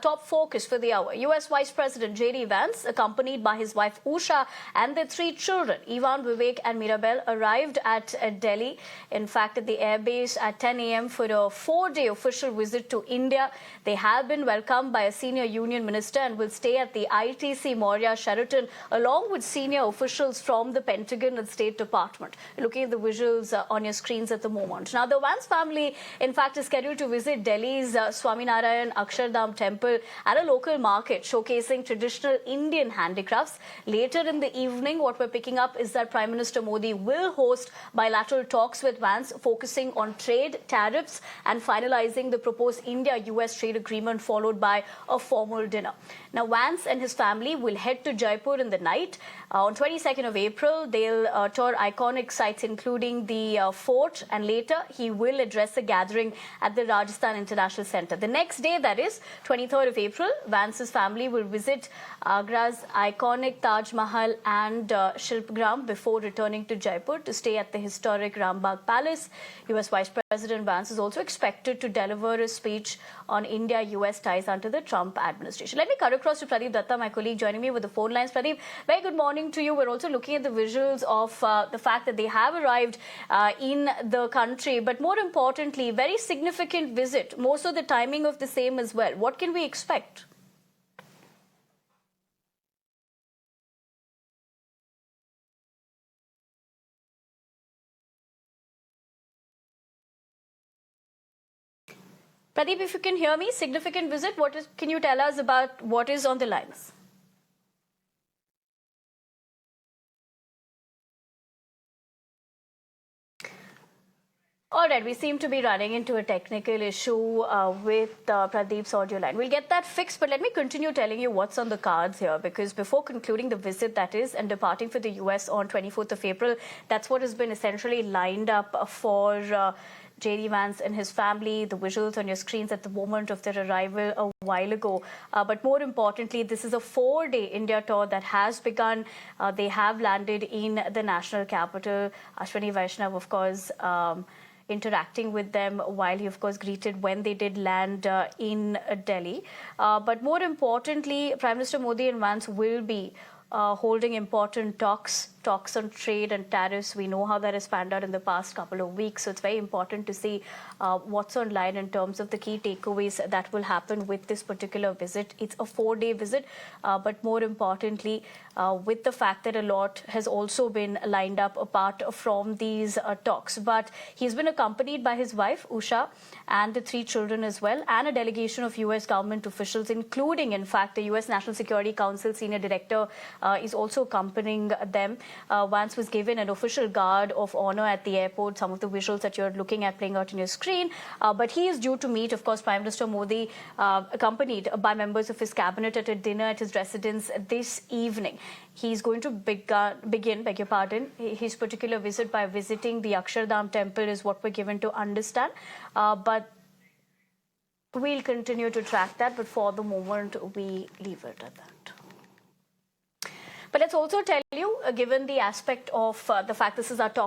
Top focus for the hour. U.S. Vice President J.D. Vance, accompanied by his wife Usha and their three children, Ivan, Vivek and Mirabel, arrived at Delhi, in fact at the airbase at 10 a.m. for a 4-day official visit to India. They have been welcomed by a senior union minister and will stay at the ITC Maurya Sheraton along with senior officials from the Pentagon and State Department. Looking at the visuals on your screens at the moment. Now, the Vance family, in fact, is scheduled to visit Delhi's Swaminarayan Akshardham Temple at a local market showcasing traditional Indian handicrafts. Later in the evening, what we're picking up is that Prime Minister Modi will host bilateral talks with Vance focusing on trade, tariffs and finalizing the proposed India-US trade agreement, followed by a formal dinner. Now, Vance and his family will head to Jaipur in the night. On 22nd of April, they'll tour iconic sites including the fort, and later he will address a gathering at the Rajasthan International Centre. The next day, that is 23rd of April, Vance's family will visit Agra's iconic Taj Mahal and Shilpgram before returning to Jaipur to stay at the historic Rambagh Palace. US Vice President Vance is also expected to deliver a speech on India-US ties under the Trump administration. Let me cut across to Pradeep Datta, my colleague, joining me with the phone lines. Pradeep, very good morning to you. We're also looking at the visuals of the fact that they have arrived in the country, but more importantly, very significant visit, more so the timing of the same as well. What can we expect? Pradeep, if you can hear me, significant visit, can you tell us about what is on the lines? All right, we seem to be running into a technical issue with Pradeep's audio line. We'll get that fixed, but let me continue telling you what's on the cards here, because before concluding the visit, that is, and departing for the US on 24th of April, that's what has been essentially lined up for J.D. Vance and his family. The visuals on your screens at the moment of their arrival a while ago. But more importantly, this is a 4-day India tour that has begun. They have landed in the national capital. Ashwini Vaishnav, of course, interacting with them while he, of course, greeted when they did land in Delhi. But more importantly, Prime Minister Modi and Vance will be holding important talks on trade and tariffs. We know how that has panned out in the past couple of weeks. So it's very important to see what's online in terms of the key takeaways that will happen with this particular visit. It's a 4-day visit, but more importantly, with the fact that a lot has also been lined up apart from these talks. But he's been accompanied by his wife, Usha, and the 3 children as well, and a delegation of US government officials, including, in fact, the US National Security Council senior director is also accompanying them. Vance was given an official guard of honor at the airport, some of the visuals that you're looking at playing out on your screen. But he is due to meet, of course, Prime Minister Modi, accompanied by members of his cabinet at a dinner at his residence this evening. He's going to begin, beg your pardon, his particular visit by visiting the Akshardham Temple is what we're given to understand. But we'll continue to track that, but for the moment, we leave it at that. But let's also tell you, given the aspect of the fact this is our top